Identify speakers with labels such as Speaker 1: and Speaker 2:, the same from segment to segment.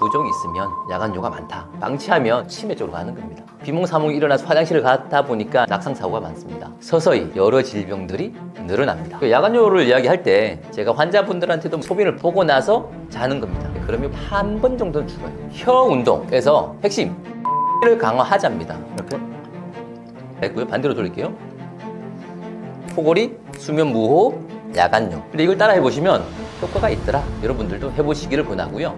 Speaker 1: 부종이 있으면 야간뇨가 많다. 방치하면 치매 쪽으로 가는 겁니다. 비몽사몽 일어나서 화장실을 가다 보니까 낙상사고가 많습니다. 서서히 여러 질병들이 늘어납니다. 야간뇨를 이야기할 때 제가 환자분들한테도 소변을 보고 나서 자는 겁니다. 그러면 한 번 정도는 죽어요. 혀 운동에서 핵심 를 강화하자입니다. 이렇게 됐고요. 반대로 돌릴게요. 코골이, 수면 무호흡, 야간뇨. 근데 이걸 따라 해보시면 효과가 있더라. 여러분들도 해보시기를 권하고요.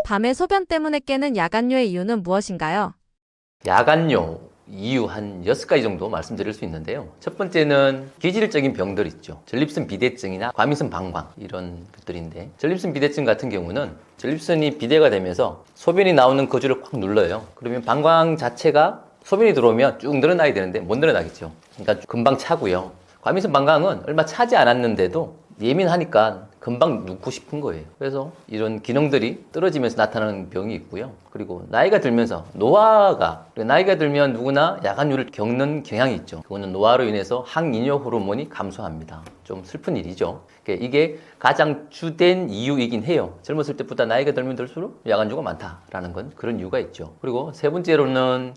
Speaker 2: 밤에 소변 때문에 깨는 야간뇨의 이유는 무엇인가요?
Speaker 1: 야간뇨 이유 한 6가지 정도 말씀드릴 수 있는데요. 첫 번째는 기질적인 병들 있죠. 전립선 비대증이나 과민성 방광 이런 것들인데, 전립선 비대증 같은 경우는 전립선이 비대가 되면서 소변이 나오는 거주를 꽉 눌러요. 그러면 방광 자체가 소변이 들어오면 쭉 늘어나야 되는데 못 늘어나겠죠. 그러니까 금방 차고요. 과민성 방광은 얼마 차지 않았는데도 예민하니까 금방 눕고 싶은 거예요. 그래서 이런 기능들이 떨어지면서 나타나는 병이 있고요. 그리고 나이가 들면서 노화가, 나이가 들면 누구나 야간뇨를 겪는 경향이 있죠. 그거는 노화로 인해서 항이뇨 호르몬이 감소합니다. 좀 슬픈 일이죠. 이게 가장 주된 이유이긴 해요. 젊었을 때보다 나이가 들면 들수록 야간뇨가 많다라는 건 그런 이유가 있죠. 그리고 세 번째로는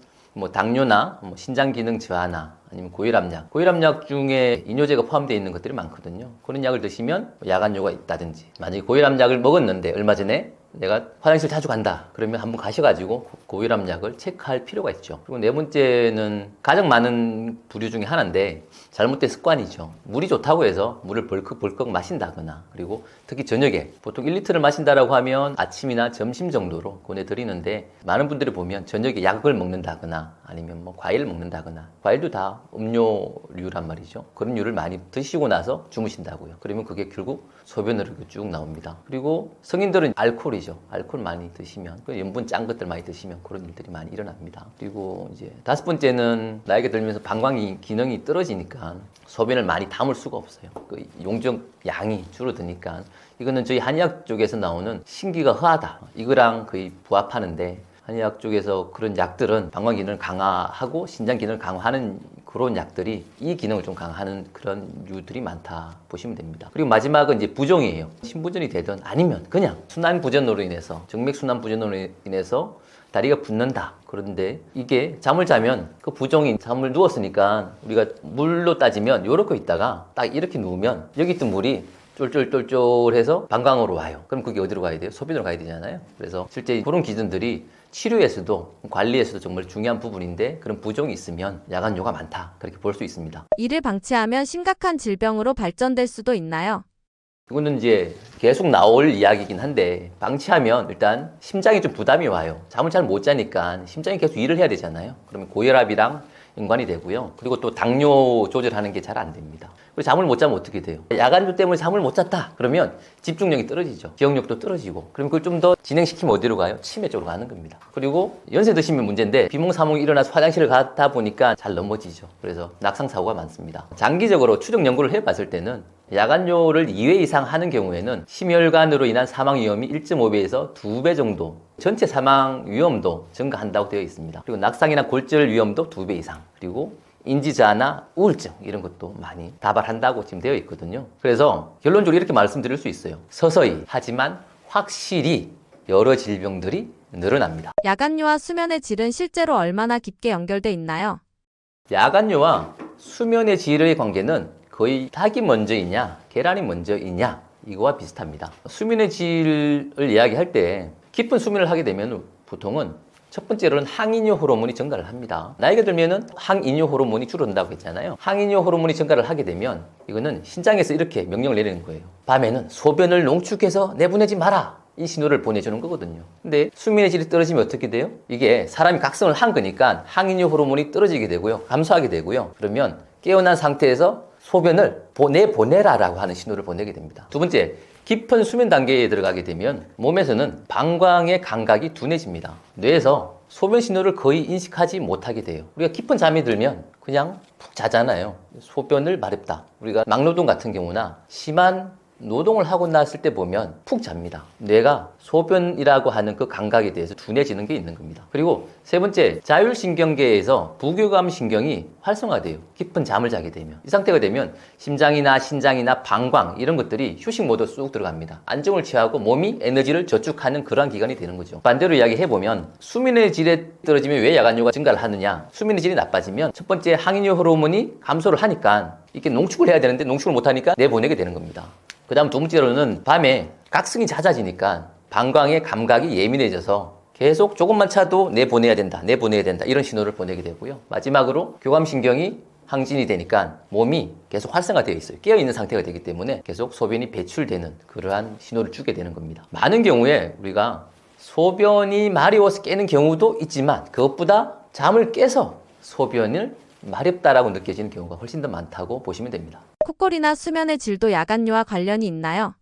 Speaker 1: 당뇨나 신장 기능 저하나 아니면 고혈압약. 고혈압약 중에 이뇨제가 포함되어 있는 것들이 많거든요. 그런 약을 드시면 야간뇨가 있다든지, 만약에 고혈압약을 먹었는데 얼마 전에 내가 화장실 자주 간다 그러면 한번 가셔가지고 고혈압약을 체크할 필요가 있죠. 그리고 네 번째는 가장 많은 부류 중에 하나인데 잘못된 습관이죠. 물이 좋다고 해서 물을 벌컥벌컥 마신다거나, 그리고 특히 저녁에 보통 1리터를 마신다라고 하면 아침이나 점심 정도로 권해드리는데, 많은 분들이 보면 저녁에 약을 먹는다거나 아니면 과일을 먹는다거나, 과일도 다 음료류란 말이죠. 그런 류를 많이 드시고 나서 주무신다고요. 그러면 그게 결국 소변으로 쭉 나옵니다. 그리고 성인들은 알코올이죠. 알코올 많이 드시면, 염분 짠 것들 많이 드시면 그런 일들이 많이 일어납니다. 그리고 이제 다섯 번째는 나이가 들면서 방광이 기능이 떨어지니까 소변을 많이 담을 수가 없어요. 그 용적 양이 줄어드니까, 이거는 저희 한의학 쪽에서 나오는 신기가 허하다, 이거랑 거의 부합하는데, 한의학 쪽에서 그런 약들은 방광 기능을 강화하고 신장 기능을 강화하는 그런 약들이 이 기능을 좀 강화하는 그런 류들이 많다 보시면 됩니다. 그리고 마지막은 이제 부종이에요. 신부전이 되든 아니면 그냥 순환 부전으로 인해서, 정맥 순환 부전으로 인해서 다리가 붓는다. 그런데 이게 잠을 자면 그 부종이 잠을 누웠으니까 우리가 물로 따지면 요렇게 있다가 딱 이렇게 누우면 여기 있던 물이 쫄쫄쫄쫄해서 방광으로 와요. 그럼 그게 어디로 가야 돼요? 소변으로 가야 되잖아요. 그래서 실제 그런 기준들이 치료에서도 관리에서도 정말 중요한 부분인데, 그런 부종이 있으면 야간뇨가 많다, 그렇게 볼 수 있습니다.
Speaker 2: 이를 방치하면 심각한 질병으로 발전될 수도 있나요?
Speaker 1: 이거는 이제 계속 나올 이야기이긴 한데, 방치하면 일단 심장이 좀 부담이 와요. 잠을 잘 못 자니까 심장이 계속 일을 해야 되잖아요. 그러면 고혈압이랑 연관이 되고요. 그리고 또 당뇨 조절하는 게 잘 안 됩니다. 그리고 잠을 못 자면 어떻게 돼요? 야간뇨 때문에 잠을 못 잤다 그러면 집중력이 떨어지죠. 기억력도 떨어지고, 그럼 그걸 좀 더 진행시키면 어디로 가요? 치매 쪽으로 가는 겁니다. 그리고 연세 드시면 문제인데, 비몽사몽 일어나서 화장실을 가다 보니까 잘 넘어지죠. 그래서 낙상사고가 많습니다. 장기적으로 추적 연구를 해봤을 때는 야간뇨를 2회 이상 하는 경우에는 심혈관으로 인한 사망 위험이 1.5배에서 2배 정도, 전체 사망 위험도 증가한다고 되어 있습니다. 그리고 낙상이나 골절 위험도 2배 이상, 그리고 인지저하나 우울증 이런 것도 많이 다발한다고 지금 되어 있거든요. 그래서 결론적으로 이렇게 말씀드릴 수 있어요. 서서히 하지만 확실히 여러 질병들이 늘어납니다.
Speaker 2: 야간뇨와 수면의 질은 실제로 얼마나 깊게 연결돼 있나요?
Speaker 1: 야간뇨와 수면의 질의 관계는 거의 닭이 먼저이냐 계란이 먼저이냐 이거와 비슷합니다. 수면의 질을 이야기할 때 깊은 수면을 하게 되면 보통은 첫 번째로는 항이뇨 호르몬이 증가를 합니다. 나이가 들면은 항이뇨 호르몬이 줄어든다고 했잖아요. 항이뇨 호르몬이 증가를 하게 되면 이거는 신장에서 이렇게 명령을 내리는 거예요. 밤에는 소변을 농축해서 내보내지 마라, 이 신호를 보내주는 거거든요. 근데 수면의 질이 떨어지면 어떻게 돼요? 이게 사람이 각성을 한 거니까 항이뇨 호르몬이 떨어지게 되고요, 감소하게 되고요. 그러면 깨어난 상태에서 소변을 내보내라라고 하는 신호를 보내게 됩니다. 두 번째, 깊은 수면 단계에 들어가게 되면 몸에서는 방광의 감각이 둔해집니다. 뇌에서 소변 신호를 거의 인식하지 못하게 돼요. 우리가 깊은 잠이 들면 그냥 푹 자잖아요. 소변을 마렵다. 우리가 막노동 같은 경우나 심한 노동을 하고 났을 때 보면 푹 잡니다. 뇌가 소변이라고 하는 그 감각에 대해서 둔해지는 게 있는 겁니다. 그리고 세 번째, 자율신경계에서 부교감 신경이 활성화돼요. 깊은 잠을 자게 되면. 이 상태가 되면 심장이나 신장이나 방광 이런 것들이 휴식 모드 쑥 들어갑니다. 안정을 취하고 몸이 에너지를 저축하는 그러한 기간이 되는 거죠. 반대로 이야기해보면 수면의 질에 떨어지면 왜 야간뇨가 증가를 하느냐? 수면의 질이 나빠지면 첫 번째 항인효 호르몬이 감소를 하니까 이렇게 농축을 해야 되는데 농축을 못하니까 내보내게 되는 겁니다. 그 다음 두 번째로는 밤에 각성이 잦아지니까 방광의 감각이 예민해져서 계속 조금만 차도 내보내야 된다 이런 신호를 보내게 되고요. 마지막으로 교감신경이 항진이 되니까 몸이 계속 활성화되어 있어요. 깨어있는 상태가 되기 때문에 계속 소변이 배출되는 그러한 신호를 주게 되는 겁니다. 많은 경우에 우리가 소변이 마려워서 깨는 경우도 있지만 그것보다 잠을 깨서 소변을 마렵다라고 느껴지는 경우가 훨씬 더 많다고 보시면 됩니다.
Speaker 2: 콧골이나 수면의 질도 야간뇨와 관련이 있나요?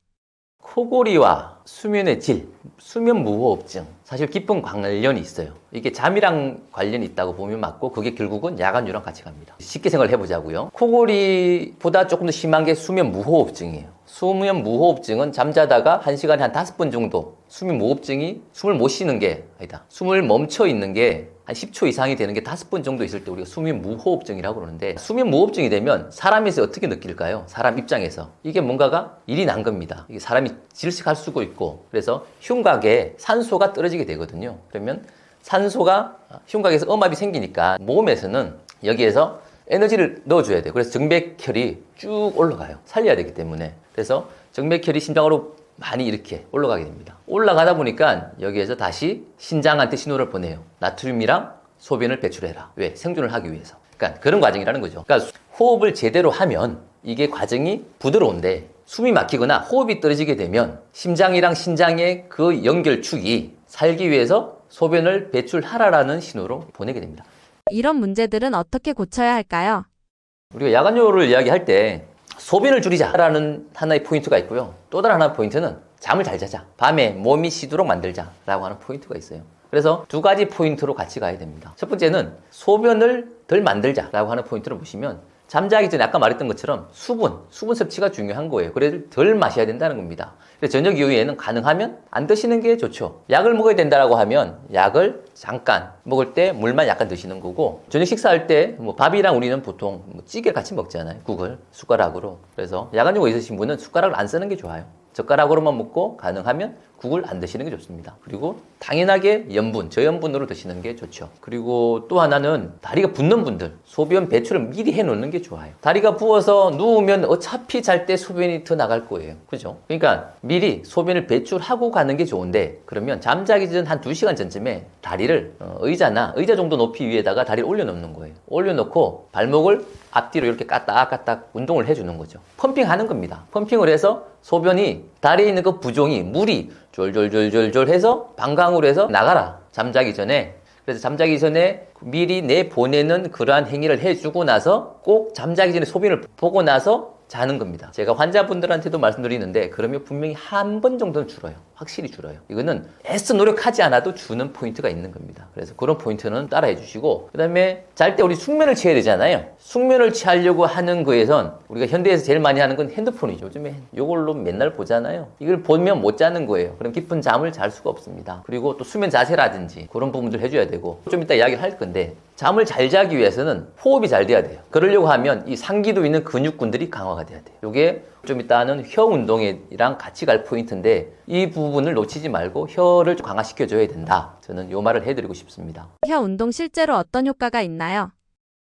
Speaker 1: 코골이와 수면의 질, 수면 무호흡증 사실 깊은 관련이 있어요. 이게 잠이랑 관련이 있다고 보면 맞고 그게 결국은 야간뇨랑 같이 갑니다. 쉽게 생각을 해보자고요. 코골이보다 조금 더 심한 게 수면 무호흡증이에요. 수면 무호흡증은 잠자다가 1시간에 한 5번 정도 수면 무호흡증이 숨을 못 쉬는 게 아니다. 숨을 멈춰 있는 게 한 10초 이상이 되는 게 5번 정도 있을 때 우리가 수면 무호흡증이라고 그러는데 수면 무호흡증이 되면 사람에서 어떻게 느낄까요? 사람 입장에서 이게 뭔가가 일이 난 겁니다. 이게 사람이 질식할 수도 있고 그래서 흉곽에 산소가 떨어지게 되거든요. 그러면 산소가 흉곽에서 음압이 생기니까 몸에서는 여기에서 에너지를 넣어줘야 돼요. 그래서 정맥혈이 쭉 올라가요. 살려야 되기 때문에. 그래서 정맥혈이 심장으로 많이 이렇게 올라가게 됩니다. 올라가다 보니까 여기에서 다시 신장한테 신호를 보내요. 나트륨이랑 소변을 배출해라. 왜? 생존을 하기 위해서. 그러니까 그런 과정이라는 거죠. 그러니까 호흡을 제대로 하면 이게 과정이 부드러운데 숨이 막히거나 호흡이 떨어지게 되면 심장이랑 신장의 그 연결축이 살기 위해서 소변을 배출하라라는 신호로 보내게 됩니다.
Speaker 2: 이런 문제들은 어떻게 고쳐야 할까요?
Speaker 1: 우리가 야간뇨를 이야기할 때 소변을 줄이자라는 하나의 포인트가 있고요. 또 다른 하나의 포인트는 잠을 잘 자자. 밤에 몸이 쉬도록 만들자라고 하는 포인트가 있어요. 그래서 두 가지 포인트로 같이 가야 됩니다. 첫 번째는 소변을 덜 만들자라고 하는 포인트를 보시면 잠자기 전에 아까 말했던 것처럼 수분 섭취가 중요한 거예요. 그래서 덜 마셔야 된다는 겁니다. 그래서 저녁 이후에는 가능하면 안 드시는 게 좋죠. 약을 먹어야 된다고 하면 약을 잠깐 먹을 때 물만 약간 드시는 거고 저녁 식사할 때 뭐 밥이랑 우리는 보통 찌개를 같이 먹잖아요. 국을 숟가락으로. 그래서 야간요가 있으신 분은 숟가락을 안 쓰는 게 좋아요. 젓가락으로만 먹고 가능하면 국을 안 드시는 게 좋습니다. 그리고 당연하게 염분, 저염분으로 드시는 게 좋죠. 그리고 또 하나는 다리가 붓는 분들 소변 배출을 미리 해놓는 게 좋아요. 다리가 부어서 누우면 어차피 잘 때 소변이 더 나갈 거예요. 그죠? 그러니까 미리 소변을 배출하고 가는 게 좋은데 그러면 잠자기 전 한 2시간 전쯤에 다리를 의자 정도 높이 위에다가 다리를 올려놓는 거예요. 올려놓고 발목을 앞뒤로 이렇게 까딱까딱 운동을 해주는 거죠. 펌핑하는 겁니다. 펌핑을 해서 소변이 다리에 있는 그 부종이 물이 졸졸졸졸졸 해서 방광으로 해서 나가라. 잠자기 전에. 그래서 잠자기 전에 미리 내보내는 그러한 행위를 해주고 나서 꼭 잠자기 전에 소변을 보고 나서 자는 겁니다. 제가 환자분들한테도 말씀드리는데 그러면 분명히 한 번 정도는 줄어요. 확실히 줄어요. 이거는 애써 노력하지 않아도 주는 포인트가 있는 겁니다. 그래서 그런 포인트는 따라해 주시고 그 다음에 잘 때 우리 숙면을 취해야 되잖아요. 숙면을 취하려고 하는 거에선 우리가 현대에서 제일 많이 하는 건 핸드폰이죠. 요즘에 이걸로 맨날 보잖아요. 이걸 보면 못 자는 거예요. 그럼 깊은 잠을 잘 수가 없습니다. 그리고 또 수면 자세라든지 그런 부분들 해줘야 되고 좀 이따 이야기를 할 건데 잠을 잘 자기 위해서는 호흡이 잘 돼야 돼요. 그러려고 하면 이 상기도 있는 근육군들이 강화가 돼야 돼요. 이게 좀 이따는 혀 운동이랑 같이 갈 포인트인데 이 부분을 놓치지 말고 혀를 강화시켜줘야 된다. 저는 이 말을 해드리고 싶습니다.
Speaker 2: 혀 운동 실제로 어떤 효과가 있나요?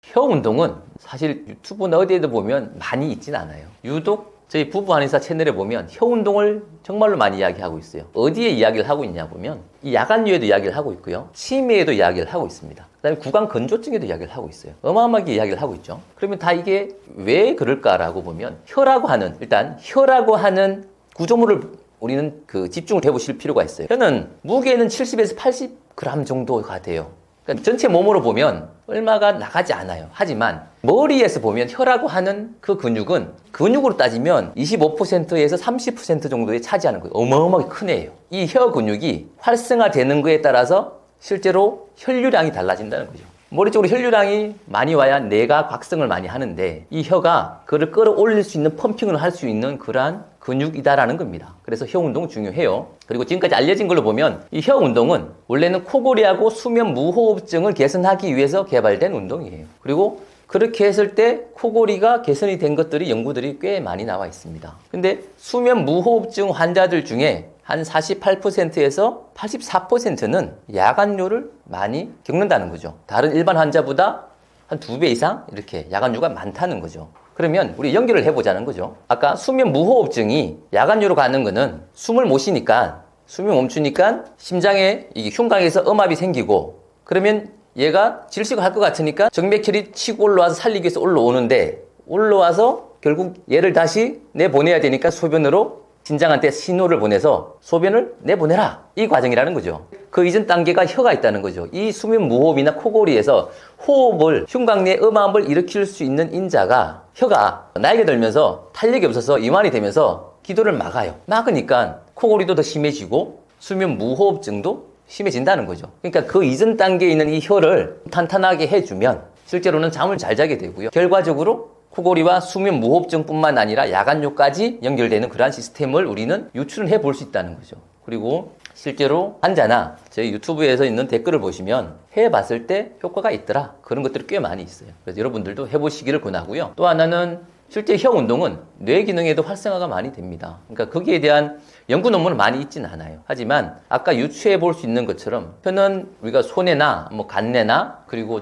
Speaker 1: 혀 운동은 사실 유튜브나 어디에도 보면 많이 있진 않아요. 유독 저희 부부 한의사 채널에 보면 혀 운동을 정말로 많이 이야기하고 있어요. 어디에 이야기를 하고 있냐 보면 이 야간류에도 이야기를 하고 있고요. 치매에도 이야기를 하고 있습니다. 그다음에 구강 건조증에도 이야기를 하고 있어요. 어마어마하게 이야기를 하고 있죠. 그러면 다 이게 왜 그럴까라고 보면 혀라고 하는 구조물을 우리는 집중을 해보실 필요가 있어요. 혀는 무게는 70에서 80g 정도가 돼요. 그러니까 전체 몸으로 보면 얼마가 나가지 않아요. 하지만 머리에서 보면 혀라고 하는 그 근육은 근육으로 따지면 25%에서 30% 정도에 차지하는 거예요. 어마어마하게 큰 애예요. 이 혀 근육이 활성화되는 거에 따라서 실제로 혈류량이 달라진다는 거죠. 머리 쪽으로 혈류량이 많이 와야 뇌가 각성을 많이 하는데 이 혀가 그를 끌어올릴 수 있는 펌핑을 할 수 있는 그러한 근육이다라는 겁니다. 그래서 혀 운동 중요해요. 그리고 지금까지 알려진 걸로 보면 이 혀 운동은 원래는 코골이하고 수면 무호흡증을 개선하기 위해서 개발된 운동이에요. 그리고 그렇게 했을 때 코골이가 개선이 된 것들이 연구들이 꽤 많이 나와 있습니다. 근데 수면 무호흡증 환자들 중에 한 48%에서 84%는 야간뇨를 많이 겪는다는 거죠. 다른 일반 환자보다 한 2배 이상 이렇게 야간뇨가 많다는 거죠. 그러면 우리 연결을 해보자는 거죠. 아까 수면 무호흡증이 야간뇨로 가는 거는 숨을 못 쉬니까 숨이 멈추니까 심장에 이게 흉곽에서 음압이 생기고 그러면 얘가 질식을 할 것 같으니까 정맥혈이 치고 올라와서 살리기 위해서 올라오는데 올라와서 결국 얘를 다시 내보내야 되니까 소변으로 신장한테 신호를 보내서 소변을 내보내라. 이 과정이라는 거죠. 그 이전 단계가 혀가 있다는 거죠. 이 수면 무호흡이나 코골이에서 호흡을 흉곽 내 음압을 일으킬 수 있는 인자가 혀가 나이가 들면서 탄력이 없어서 이완이 되면서 기도를 막아요. 막으니까 코골이도 더 심해지고 수면 무호흡증도 심해진다는 거죠. 그러니까 그 이전 단계에 있는 이 혀를 탄탄하게 해주면 실제로는 잠을 잘 자게 되고요. 결과적으로 코골이와 수면 무호흡증뿐만 아니라 야간뇨까지 연결되는 그러한 시스템을 우리는 유출을 해볼 수 있다는 거죠. 그리고 실제로 환자나 저희 유튜브에서 있는 댓글을 보시면 해봤을 때 효과가 있더라. 그런 것들이 꽤 많이 있어요. 그래서 여러분들도 해보시기를 권하고요. 또 하나는 실제 혀 운동은 뇌 기능에도 활성화가 많이 됩니다. 그러니까 거기에 대한 연구 논문은 많이 있지는 않아요. 하지만 아까 유추해 볼 수 있는 것처럼 혀는 우리가 손해나 뭐 간내나 그리고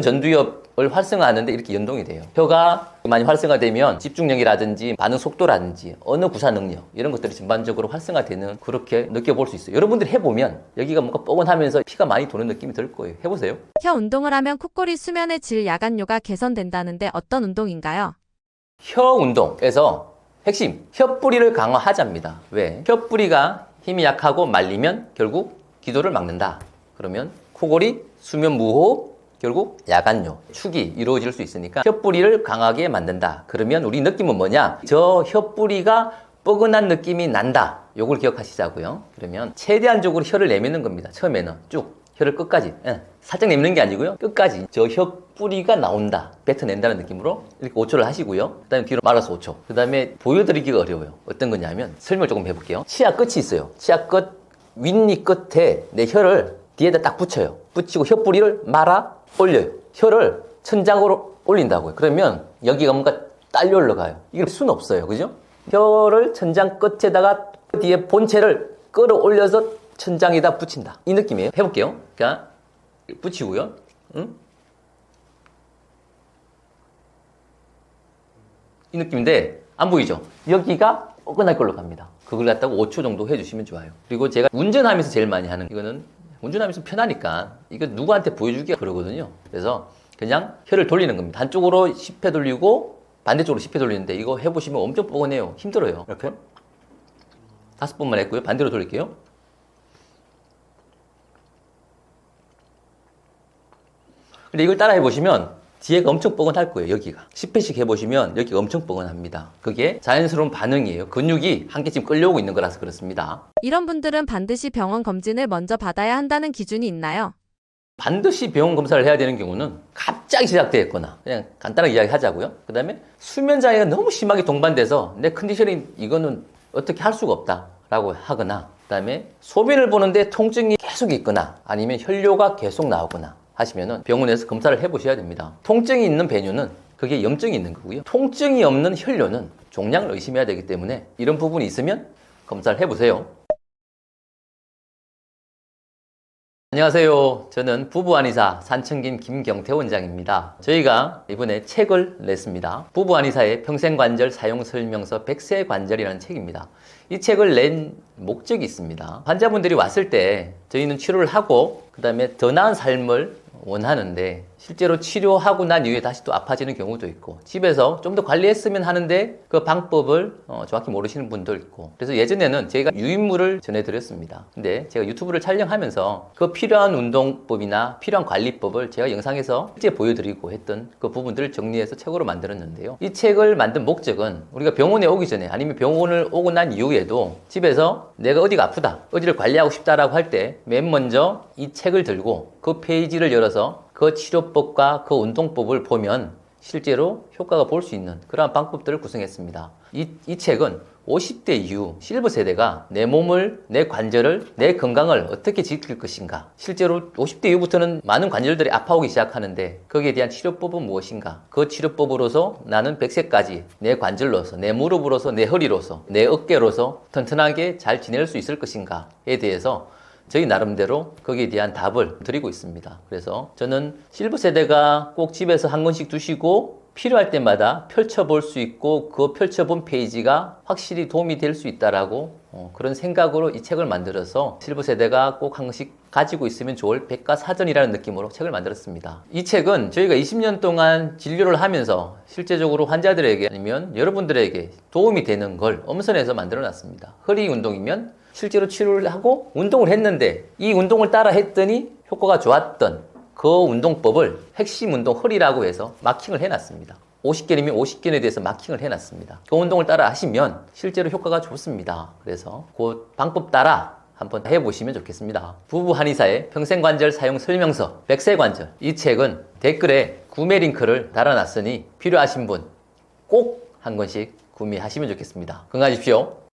Speaker 1: 전두엽을 활성화하는데 이렇게 연동이 돼요. 혀가 많이 활성화되면 집중력이라든지 반응 속도라든지 언어 구사 능력 이런 것들이 전반적으로 활성화되는 그렇게 느껴볼 수 있어요. 여러분들이 해보면 여기가 뭔가 뻐근하면서 피가 많이 도는 느낌이 들 거예요. 해보세요.
Speaker 2: 혀 운동을 하면 콧골이 수면의 질 야간뇨가 개선된다는데 어떤 운동인가요?
Speaker 1: 혀 운동에서 핵심, 혀뿌리를 강화하자입니다. 왜? 혀뿌리가 힘이 약하고 말리면 결국 기도를 막는다. 그러면 코골이, 수면 무호흡, 결국 야간뇨, 축이 이루어질 수 있으니까 혀뿌리를 강하게 만든다. 그러면 우리 느낌은 뭐냐? 저 혀뿌리가 뻐근한 느낌이 난다. 요걸 기억하시자고요. 그러면 최대한적으로 혀를 내미는 겁니다. 처음에는 쭉 혀를 끝까지 살짝 내미는 게 아니고요. 끝까지 저 혀뿌리가 나온다. 뱉어낸다는 느낌으로 이렇게 5초를 하시고요. 그 다음에 뒤로 말아서 5초. 그 다음에 보여드리기가 어려워요. 어떤 거냐면 설명 조금 해볼게요. 치아 끝이 있어요. 치아 끝 윗니 끝에 내 혀를 뒤에다 딱 붙여요. 붙이고 혀뿌리를 말아 올려요. 혀를 천장으로 올린다고요. 그러면 여기가 뭔가 딸려 올라가요. 이게 수는 없어요. 그죠? 혀를 천장 끝에다가 뒤에 본체를 끌어올려서 천장에다 붙인다. 이 느낌이에요. 해볼게요. 자, 붙이고요. 이 느낌인데 안 보이죠? 여기가 뻐근할 걸로 갑니다. 그걸 갖다가 5초 정도 해주시면 좋아요. 그리고 제가 운전하면서 제일 많이 하는 이거는 운전하면서 편하니까 이거 누구한테 보여주기가 그러거든요. 그래서 그냥 혀를 돌리는 겁니다. 한쪽으로 10회 돌리고 반대쪽으로 10회 돌리는데 이거 해보시면 엄청 뻐근해요. 힘들어요. 이렇게 5번만 했고요. 반대로 돌릴게요. 근데 이걸 따라 해보시면 뒤에가 엄청 뻐근할 거예요. 여기가 10회씩 해보시면 여기가 엄청 뻐근합니다. 그게 자연스러운 반응이에요. 근육이 한 개쯤 끌려오고 있는 거라서 그렇습니다.
Speaker 2: 이런 분들은 반드시 병원 검진을 먼저 받아야 한다는 기준이 있나요?
Speaker 1: 반드시 병원 검사를 해야 되는 경우는 갑자기 시작되었거나 그냥 간단하게 이야기하자고요. 그 다음에 수면 장애가 너무 심하게 동반돼서 내 컨디션이 이거는 어떻게 할 수가 없다라고 하거나 그 다음에 소변을 보는데 통증이 계속 있거나 아니면 혈뇨가 계속 나오거나 하시면은 병원에서 검사를 해보셔야 됩니다. 통증이 있는 배뇨는 그게 염증이 있는 거고요. 통증이 없는 혈뇨는 종양을 의심해야 되기 때문에 이런 부분이 있으면 검사를 해보세요. 안녕하세요. 저는 부부한의사 산청김 김경태 원장입니다. 저희가 이번에 책을 냈습니다. 부부한의사의 평생관절 사용설명서 100세 관절이라는 책입니다. 이 책을 낸 목적이 있습니다. 환자분들이 왔을 때 저희는 치료를 하고 그 다음에 더 나은 삶을 원하는데 실제로 치료하고 난 이후에 다시 또 아파지는 경우도 있고 집에서 좀 더 관리했으면 하는데 그 방법을 정확히 모르시는 분도 있고 그래서 예전에는 제가 유인물을 전해드렸습니다. 근데 제가 유튜브를 촬영하면서 그 필요한 운동법이나 필요한 관리법을 제가 영상에서 실제 보여드리고 했던 그 부분들을 정리해서 책으로 만들었는데요. 이 책을 만든 목적은 우리가 병원에 오기 전에 아니면 병원을 오고 난 이후에도 집에서 내가 어디가 아프다, 어디를 관리하고 싶다라고 할 때 맨 먼저 이 책을 들고 그 페이지를 열어서 그 치료법과 그 운동법을 보면 실제로 효과가 볼 수 있는 그러한 방법들을 구성했습니다. 이 책은 50대 이후 실버 세대가 내 몸을, 내 관절을, 내 건강을 어떻게 지킬 것인가. 실제로 50대 이후부터는 많은 관절들이 아파오기 시작하는데 거기에 대한 치료법은 무엇인가. 그 치료법으로서 나는 100세까지 내 관절로서, 내 무릎으로서, 내 허리로서, 내 어깨로서 튼튼하게 잘 지낼 수 있을 것인가에 대해서 저희 나름대로 거기에 대한 답을 드리고 있습니다. 그래서 저는 실버 세대가 꼭 집에서 한 권씩 두시고 필요할 때마다 펼쳐볼 수 있고 그 펼쳐본 페이지가 확실히 도움이 될 수 있다라고 그런 생각으로 이 책을 만들어서 실버 세대가 꼭 한 권씩 가지고 있으면 좋을 백과사전이라는 느낌으로 책을 만들었습니다. 이 책은 저희가 20년 동안 진료를 하면서 실제적으로 환자들에게 아니면 여러분들에게 도움이 되는 걸 엄선해서 만들어 놨습니다. 허리 운동이면 실제로 치료를 하고 운동을 했는데 이 운동을 따라 했더니 효과가 좋았던 그 운동법을 핵심 운동 허리라고 해서 마킹을 해놨습니다. 50견이면 50견에 대해서 마킹을 해놨습니다. 그 운동을 따라 하시면 실제로 효과가 좋습니다. 그래서 그 방법 따라 한번 해보시면 좋겠습니다. 부부 한의사의 평생관절 사용 설명서 100세관절, 이 책은 댓글에 구매 링크를 달아놨으니 필요하신 분 꼭 한 권씩 구매하시면 좋겠습니다. 건강하십시오.